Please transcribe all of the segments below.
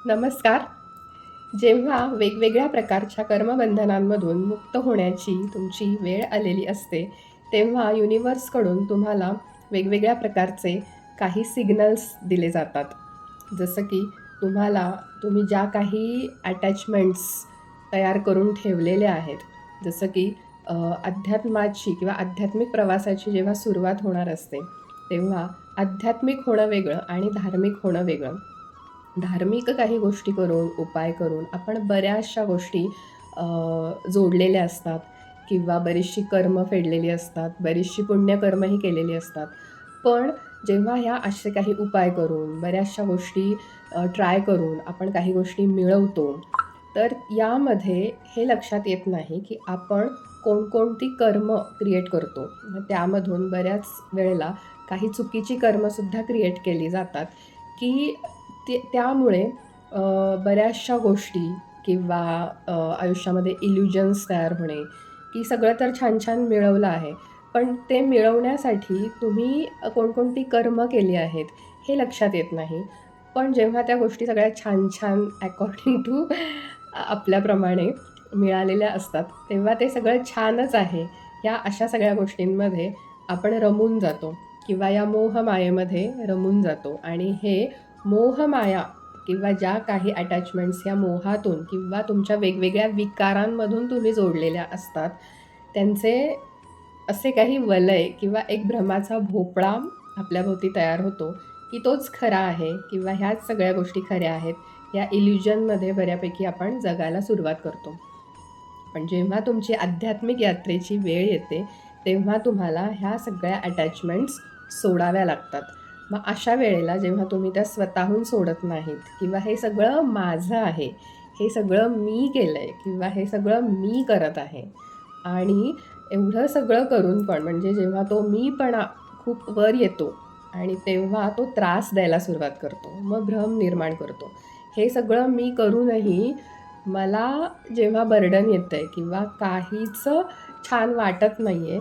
नमस्कार. जेव्हा वेगवेगळ्या प्रकारच्या कर्मबंधनांमधून मुक्त होण्याची तुमची वेळ आलेली असते, तेव्हा युनिव्हर्सकडून तुम्हाला वेगवेगळ्या प्रकारचे काही सिग्नल्स दिले जातात. जसं की तुम्हाला तुम्ही ज्या काही अटॅचमेंट्स तयार करून ठेवलेल्या आहेत, जसं की अध्यात्माची किंवा आध्यात्मिक प्रवासाची जेव्हा सुरुवात होणार असते, तेव्हा आध्यात्मिक होणं वेगळं आणि धार्मिक होणं वेगळं. धार्मिक काही गोष्टी करून, उपाय करून आपण बऱ्याचशा गोष्टी अ, जोडलेल्या असतात किंवा बरीचशी कर्म फेडलेली असतात, बरीचशी पुण्यकर्मही केलेली असतात. पण जेव्हा ह्या असे काही उपाय करून, बऱ्याचशा गोष्टी ट्राय करून आपण काही गोष्टी मिळवतो, तर यामध्ये हे लक्षात येत नाही, की आपण कोणकोणती कर्म क्रिएट करतो. मग त्यामधून बऱ्याच वेळेला काही चुकीची कर्मसुद्धा क्रिएट केली जातात, की त्यामुळे बऱ्याचशा गोष्टी किंवा आयुष्यामध्ये इल्युजन्स तयार होणे, की सगळं तर छान-छान मिळवलं आहे. पण ते मिळवण्यासाठी तुम्ही कोणकोणती कर्म केली आहेत, हे लक्षात येत नाही. पण जेव्हा त्या गोष्टी सगळ्या छान-छान अकॉर्डिंग टू आपल्याप्रमाणे मिळालेल्या असतात, तेव्हा ते सगळं छानच आहे, या अशा सगळ्या गोष्टींमध्ये आपण रमून जातो किंवा या मोहमायेमध्ये रमून जातो आणि हे मोहमाया किंवा ज्या काही अटॅचमेंट्स या मोहातून किंवा तुमच्या वेगवेगळ्या विकारांमधून तुम्ही जोडलेल्या असतात, त्यांचे असे काही वलय किंवा एक भ्रमाचा भोपळा आपल्याभोवती तयार होतो, की तोच खरा आहे किंवा ह्याच सगळ्या गोष्टी खऱ्या आहेत. या इल्युजनमध्ये बऱ्यापैकी आपण जगायला सुरुवात करतो. पण जेव्हा तुमची आध्यात्मिक यात्रेची वेळ येते, तेव्हा तुम्हाला ह्या सगळ्या अटॅचमेंट्स सोडाव्या लागतात. मग अशा वेळेला जेव्हा तुम्ही त्या स्वतःहून सोडत नाहीत किंवा हे सगळं माझं आहे, हे सगळं मी केलं आहे किंवा हे सगळं मी करत आहे आणि एवढं सगळं करून पण म्हणजे जेव्हा तो मीपणा खूप वर येतो आणि तेव्हा तो त्रास द्यायला सुरुवात करतो. मग भ्रम निर्माण करतो. हे सगळं मी करूनही मला जेव्हा बर्डन येतंय किंवा काहीच छान वाटत नाहीये,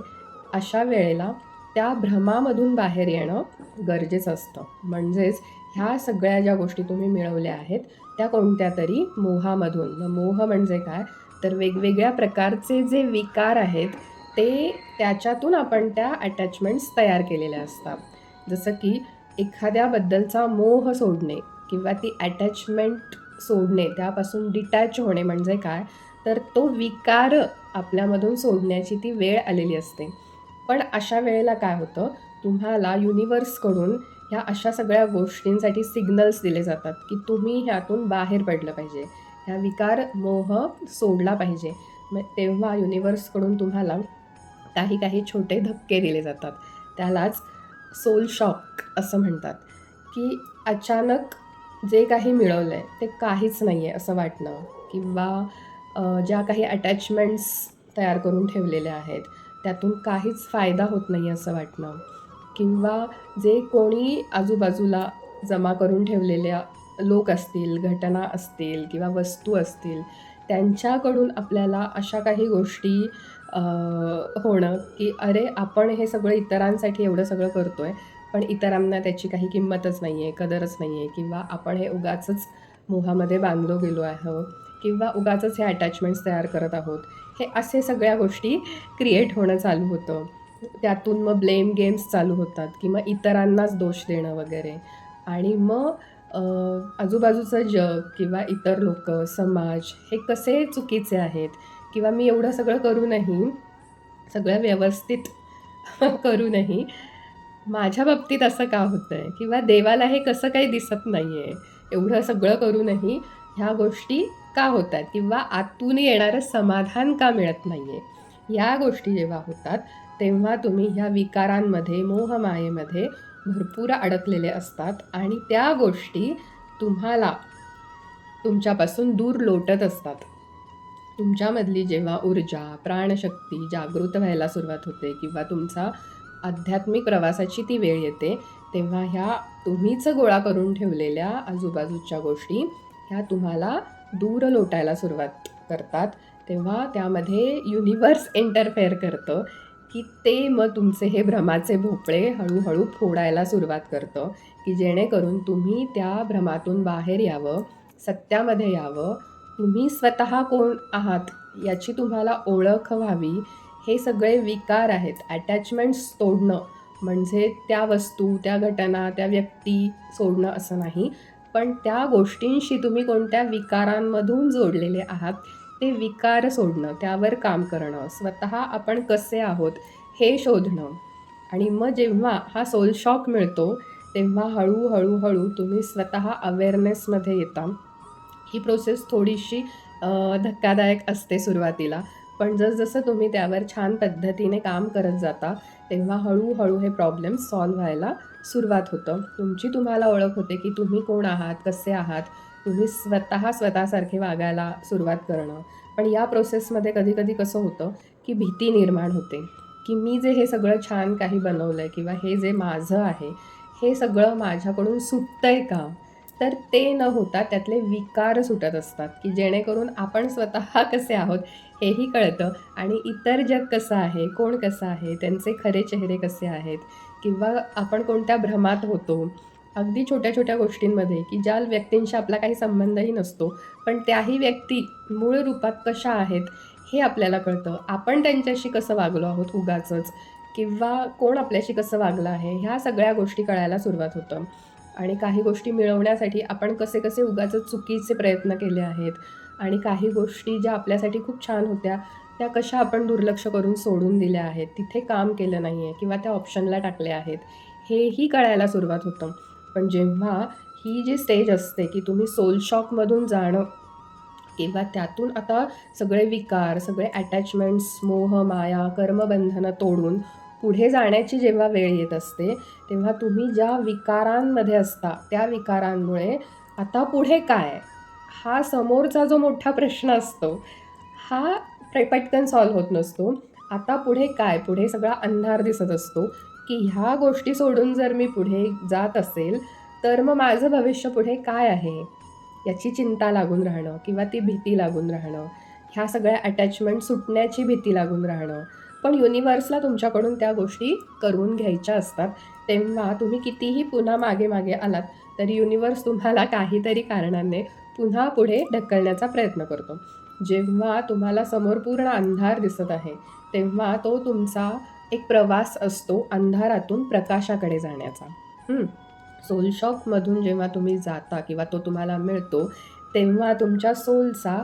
अशा वेळेला त्या भ्रमामधून बाहेर येणं गरजेचं असतं. म्हणजेच ह्या सगळ्या ज्या गोष्टी तुम्ही मिळवल्या आहेत, त्या कोणत्यातरी मोहामधून. मग मोह म्हणजे काय? तर वेगवेगळ्या प्रकारचे जे विकार आहेत, ते त्याच्यातून आपण त्या अटॅचमेंट्स तयार केलेल्या असतात. जसं की एखाद्याबद्दलचा मोह सोडणे किंवा ती अटॅचमेंट सोडणे, त्यापासून डिटॅच होणे म्हणजे काय? तर तो विकार आपल्यामधून सोडण्याची ती वेळ आलेली असते. पण अशा वेळेला काय होतं, तुम्हाला युनिव्हर्सकडून ह्या अशा सगळ्या गोष्टींसाठी सिग्नल्स दिले जातात, की तुम्ही ह्यातून बाहेर पडलं पाहिजे. ह्या विकार, मोह सोडला पाहिजे. मग तेव्हा युनिव्हर्सकडून तुम्हाला काही काही छोटे धक्के दिले जातात. त्यालाच सोल शॉक असं म्हणतात, की अचानक जे काही मिळवलं आहे ते काहीच नाही आहे असं वाटणं किंवा ज्या काही अटॅचमेंट्स तयार करून ठेवलेल्या आहेत, त्यातून काहीच फायदा होत नाही असं वाटणं किंवा जे कोणी आजूबाजूला जमा करून ठेवलेल्या लोक असतील, घटना असतील किंवा वस्तू असतील, त्यांच्याकडून आपल्याला अशा काही गोष्टी अ, होणं, की अरे, आपण हे सगळं इतरांसाठी एवढं सगळं करतोय, पण इतरांना त्याची काही किंमतच नाही आहे, कदरच नाही आहे किंवा आपण हे उगाचच मोहामध्ये बांधलो गेलो आहोत किंवा उगाचच हे अटॅचमेंट्स तयार करत आहोत. हे असे सगळ्या गोष्टी क्रिएट होणं चालू होतं. त्यातून मग ब्लेम गेम्स चालू होतात, की मग इतरांनाच दोष देणं वगैरे आणि मग अ, आजूबाजूचं जग किंवा इतर लोकं, समाज हे कसे चुकीचे आहेत किंवा मी एवढं सगळं करूनही, सगळं व्यवस्थित करूनही माझ्या बाबतीत असं का होतंय? किंवा देवाला हे कसं काही दिसत नाहीये? एवढं सगळं करूनही ह्या गोष्टी का होतायत? किंवा आतून येणारं समाधान का मिळत नाहीये? या गोष्टी जेव्हा होतात, तेव्हा तुम्ही ह्या विकारांमध्ये, मोहमायेमध्ये भरपूर अडकलेले असतात आणि त्या गोष्टी तुम्हाला तुमच्यापासून दूर लोटत असतात. तुमच्यामधली जेव्हा ऊर्जा, प्राणशक्ती जागृत व्हायला सुरुवात होते किंवा तुमचा आध्यात्मिक प्रवासाची ती वेळ येते, तेव्हा ह्या तुम्हीच गोळा करून ठेवलेल्या आजूबाजूच्या गोष्टी ह्या तुम्हाला दूर लोटायला सुरुवात करतात. तेव्हा त्यामध्ये युनिव्हर्स इंटरफेअर करतं, की ते मग तुमचे हे भ्रमाचे भोपळे हळू फोडायला सुरुवात करतं, की जेणेकरून तुम्ही त्या भ्रमातून बाहेर यावं सत्यामध्ये यावं, तुम्ही स्वतः कोण आहात याची तुम्हाला ओळख व्हावी. हे सगळे विकार आहेत. अटॅचमेंट्स तोडणं म्हणजे त्या वस्तू, त्या घटना, त्या व्यक्ती सोडणं असं नाही. पण त्या गोष्टींशी तुम्ही कोणत्या विकारांमधून जोडलेले आहात, ते विकार सोडणं, त्यावर काम करणं, स्वतः आपण कसे आहोत हे शोधणं. आणि मग जेव्हा हा सोल शॉक मिळतो, तेव्हा हळू तुम्ही स्वतः अवेअरनेसमध्ये येता. ही प्रोसेस थोडीशी धक्कादायक असते सुरुवातीला, पण जसजसं तुम्ही त्यावर छान पद्धतीने काम करत जाता, तेव्हा हळूहळू हे प्रॉब्लेम सॉल्व्ह व्हायला सुरुवात होतं. तुमची तुम्हाला ओळख होते, की तुम्ही कोण आहात, कसे आहात. तुम्ही स्वतःसारखे वागायला सुरुवात करणं. पण या प्रोसेसमध्ये कधी-कधी कसं होतं, की भीती निर्माण होते, की मी जे हे सगळं छान काही बनवलंय किंवा हे जे माझं आहे, हे सगळं माझ्याकडून सुटतंय का? तर ते न होता त्यातले विकार सुटत असतात, की जेणेकरून आपण स्वतः कसे आहोत हेही कळतं आणि इतर जग कसं आहे, कोण कसं आहे, त्यांचे खरे चेहरे कसे आहेत किंवा आपण कोणत्या भ्रमात होतो. अगदी छोट्या-छोट्या गोष्टींमध्ये, की ज्या व्यक्तींशी आपला काही संबंधही नसतो, पण त्याही व्यक्ती मूळ रूपात कशा आहेत हे आपल्याला कळतं. आपण त्यांच्याशी कसं वागलो आहोत उगाचच किंवा कोण आपल्याशी कसं वागलं आहे, ह्या सगळ्या गोष्टी कळायला सुरुवात होतं. आणि काही गोष्टी मिळवण्यासाठी आपण कसे-कसे उगाचच चुकीचे प्रयत्न केले आहेत आणि काही गोष्टी ज्या आपल्यासाठी खूप छान होत्या, त्या कशा आपण दुर्लक्ष करून सोडून दिल्या आहेत, तिथे काम केलं नाही आहे किंवा त्या ऑप्शनला टाकल्या आहेत, हेही कळायला सुरुवात होतं. पण जेव्हा ही जी स्टेज असते, की तुम्ही सोल शॉकमधून जाणं किंवा त्यातून आता सगळे विकार, सगळे अटॅचमेंट्स, मोह, माया, कर्मबंधनं तोडून पुढे जाण्याची जेव्हा वेळ येत असते, तेव्हा तुम्ही ज्या विकारांमध्ये असता, त्या विकारांमुळे आता पुढे काय? हा समोरचा जो मोठा प्रश्न असतो, हा पटकन सॉल्व्ह होत नसतो. आता पुढे काय? पुढे सगळा अंधार दिसत असतो, की ह्या गोष्टी सोडून जर मी पुढे जात असेल, तर मग माझं भविष्य पुढे काय आहे? याची चिंता लागून राहणं किंवा ती भीती लागून राहणं, ह्या सगळ्या अटॅचमेंट सुटण्याची भीती लागून राहणं. पण युनिव्हर्सला तुमच्याकडून त्या गोष्टी करून घ्यायच्या असतात. तेव्हा तुम्ही कितीही पुन्हा मागे-मागे आलात, तरी युनिव्हर्स तुम्हाला काहीतरी कारणाने पुन्हा पुढे ढकलण्याचा प्रयत्न करतो. जेव्हा तुम्हाला समोर पूर्ण अंधार दिसत आहे, तेव्हा तो तुमचा एक प्रवास असतो अंधारातून प्रकाशाकडे जाण्याचा. सोल शॉकमधून जेव्हा तुम्ही जाता किंवा तो तुम्हाला मिळतो, तेव्हा तुमच्या सोलचा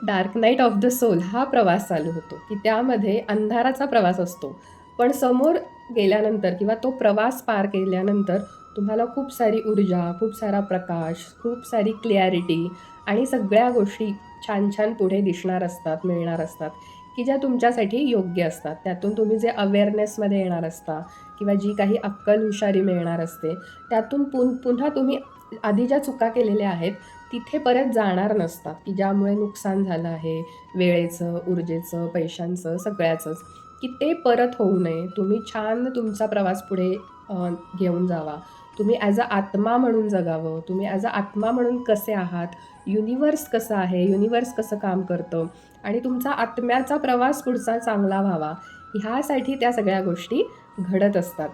dark night of the soul हा प्रवास चालू होतो, की त्यामध्ये अंधाराचा प्रवास असतो. पण समोर गेल्यानंतर किंवा तो प्रवास पार केल्यानंतर तुम्हाला खूप सारी ऊर्जा, खूप सारा प्रकाश, खूप सारी क्लॅरिटी आणि सगळ्या गोष्टी छान-छान पुढे दिसणार असतात, मिळणार असतात, की ज्या तुमच्यासाठी योग्य असतात. त्यातून तुम्ही जे अवेअरनेसमध्ये येणार असता किंवा जी काही अक्कल, हुशारी मिळणार असते, त्यातून पुन्हा तुम्ही आधी ज्या चुका केलेल्या आहेत, तिथे परत जाणार नसता, की ज्यामुळे नुकसान झालं आहे, वेळेचं, ऊर्जेचं, पैशांचं, सगळ्याचंच, की ते परत होऊ नये. तुम्ही छान तुमचा प्रवास पुढे घेऊन जावा. तुम्ही ॲज अ आत्मा म्हणून जगावं. तुम्ही ॲज अ आत्मा म्हणून कसे आहात, युनिव्हर्स कसं आहे, युनिव्हर्स कसं काम करतं आणि तुमचा आत्म्याचा प्रवास पुढचा चांगला व्हावा, ह्यासाठी त्या सगळ्या गोष्टी घडत असतात.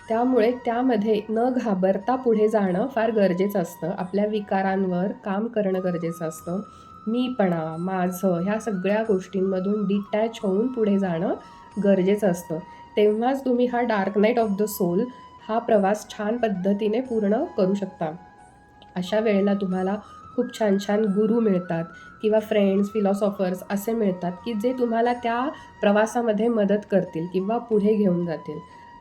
त्यामुळे त्यामध्ये न घाबरता पुढे जाणं फार गरजेचं असतं. आपल्या विकारांवर काम करणं गरजेचं असतं. मीपणा, माझं ह्या सगळ्या गोष्टींमधून डिटॅच होऊन पुढे जाणं गरजेचं असतं. तेव्हाच तुम्ही हा dark night of the soul हा प्रवास छान पद्धतीने पूर्ण करू शकता. अशा वेळेला तुम्हाला खूप छान-छान गुरु मिळतात किंवा फ्रेंड्स, फिलॉसॉफर्स असे मिळतात, की जे तुम्हाला त्या प्रवासामध्ये मदत करतील किंवा पुढे घेऊन जातील.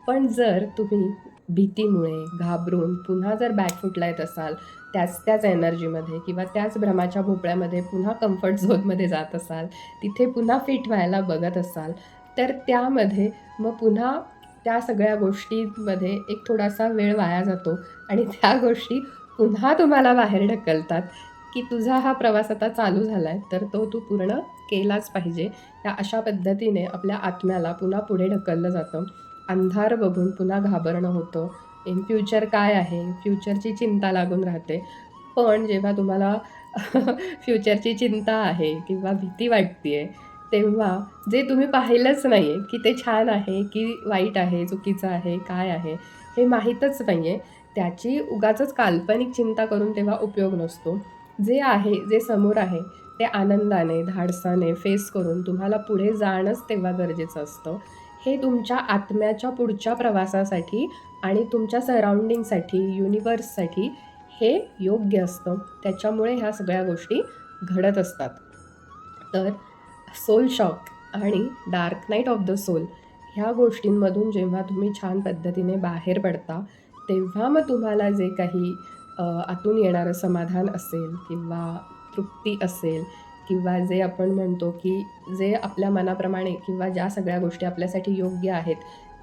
पण जर तुम्ही भीतीमुळे घाबरून पुन्हा जर बॅकफूटला येत असाल, त्याच एनर्जीमध्ये किंवा त्याच भ्रमाच्या भोपळ्यामध्ये पुन्हा कम्फर्ट झोनमध्ये जात असाल, तिथे पुन्हा फिट व्हायला बघत असाल, तर त्यामध्ये मग पुन्हा त्या सगळ्या गोष्टींमध्ये एक थोडासा वेळ वाया जातो आणि त्या गोष्टी पुन्हा तुम्हाला बाहेर ढकलतात, की तुझा हा प्रवास आता चालू झाला आहे, तर तो तू पूर्ण केलाच पाहिजे. त्या अशा पद्धतीने आपल्या आत्म्याला पुन्हा पुढे ढकललं जातं. अंधार बघून पुन्हा घाबरणं होतं. इन फ्युचर काय आहे? फ्युचरची चिंता लागून राहते. पण जेव्हा तुम्हाला फ्युचरची चिंता आहे किंवा भीती वाटते आहे, तेव्हा जे तुम्ही पाहिलंच नाही आहे, की ते छान आहे, की वाईट आहे, चुकीचं आहे, काय आहे, हे माहीतच नाही आहे. त्याची उगाचच काल्पनिक चिंता करून तेव्हा उपयोग नसतो. जे आहे, जे समोर आहे, ते आनंदाने, धाडसाने फेस करून तुम्हाला पुढे जाणंच तेव्हा गरजेचं असतं. हे तुमच्या आत्म्याच्या पुढच्या प्रवासासाठी आणि तुमच्या सराउंडिंगसाठी, युनिव्हर्ससाठी हे योग्य असतं. त्याच्यामुळे ह्या सगळ्या गोष्टी घडत असतात. तर सोल शॉक आणि dark night of the soul ह्या गोष्टींमधून जेव्हा तुम्ही छान पद्धतीने बाहेर पडता, तेव्हा मग तुम्हाला जे काही आतून येणारं समाधान असेल किंवा तृप्ती असेल किंवा जे आपण म्हणतो की जे आपल्या मनाप्रमाणे किंवा ज्या सगळ्या गोष्टी आपल्यासाठी योग्य आहेत,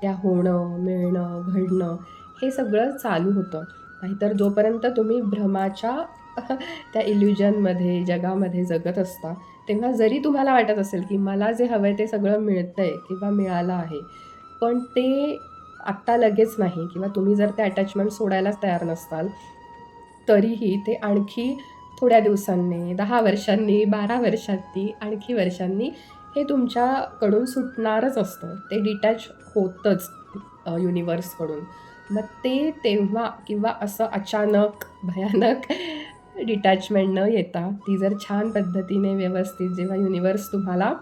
त्या होणं, मिळणं, घडणं हे सगळं चालू होतं. नाहीतर जोपर्यंत तुम्ही भ्रमाच्या त्या इल्युजनमध्ये, जगामध्ये जगत असता, तेव्हा जरी तुम्हाला वाटत असेल, की मला जे हवंय ते सगळं मिळतंय किंवा मिळालं आहे, पण ते आत्ता लगेच नाही किंवा तुम्ही जर ते अटॅचमेंट सोडायलाच तयार नसताल, तरीही ते आणखी थोड्या दिवसांनी, 10 वर्षांनी, 12 वर्षांनी, आणखी वर्षांनी हे तुमच्याकडून सुटणारच असतं. ते डिटॅच होतंच युनिव्हर्सकडून. मग ते तेव्हा किंवा असं अचानक, भयानक डिटॅचमेंट न येता ती जर छान पद्धतीने व्यवस्थित जेव्हा युनिव्हर्स तुम्हाला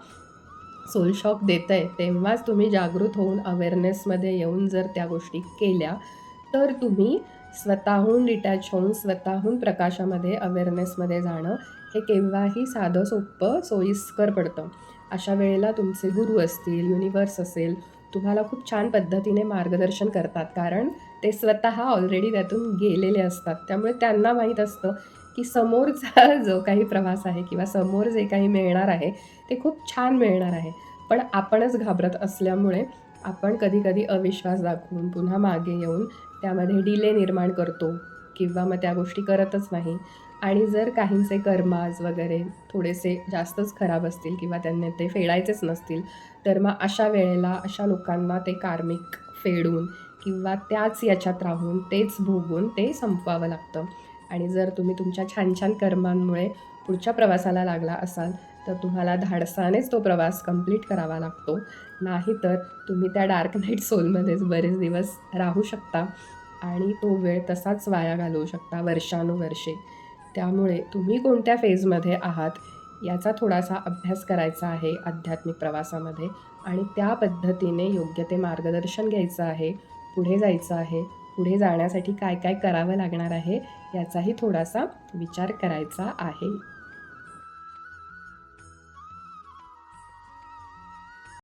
सोल शॉक देतंय, तेव्हाच तुम्ही जागृत होऊन अवेअरनेसमध्ये येऊन जर त्या गोष्टी केल्या, तर तुम्ही स्वतःहून डिटॅच होऊन स्वतःहून प्रकाशामध्ये, अवेअरनेसमध्ये जाणं हे केव्हाही साधं, सोपं, सोयीस्कर पडतं. अशा वेळेला तुमचे गुरु असतील, युनिव्हर्स असेल, तुम्हाला खूप छान पद्धतीने मार्गदर्शन करतात. कारण ते स्वतः ऑलरेडी त्यातून गेलेले असतात. त्यामुळे त्यांना माहीत असतं, की समोरचा जो काही प्रवास आहे किंवा समोर जे काही मिळणार आहे, ते खूप छान मिळणार आहे. पण आपणच घाबरत असल्यामुळे आपण कधी-कधी अविश्वास दाखवून पुन्हा मागे येऊन त्यामध्ये डिले निर्माण करतो किंवा मग त्या गोष्टी करतच नाही. आणि जर काहींचे कर्माज वगैरे थोडेसे जास्तच खराब असतील किंवा त्यांनी ते फेडायचेच नसतील, तर मग अशा वेळेला अशा लोकांना ते कार्मिक फेडून किंवा त्याच याच्यात राहून, तेच भोगून ते संपवावं लागतं. आणि जर तुम्ही तुमच्या छान-छान कर्मांमुळे पुढच्या प्रवासाला लागला असाल, तर तुम्हाला धाडसानेच तो प्रवास कंप्लीट करावा लागतो. नाहीतर तुम्ही त्या डार्क नाईट सोलमध्येच बरेच दिवस राहू शकता आणि तो वेळ तसाच वाया घालवू शकता वर्षानुवर्षे. त्यामुळे तुम्ही कोणत्या फेजमध्ये आहात, याचा थोडासा अभ्यास करायचा आहे आध्यात्मिक प्रवासामध्ये आणि त्या पद्धतीने योग्य ते मार्गदर्शन घ्यायचं आहे, पुढे जायचं आहे. पुढे जाण्यासाठी काय-काय करावं लागणार आहे, याचाही थोडासा विचार करायचा आहे.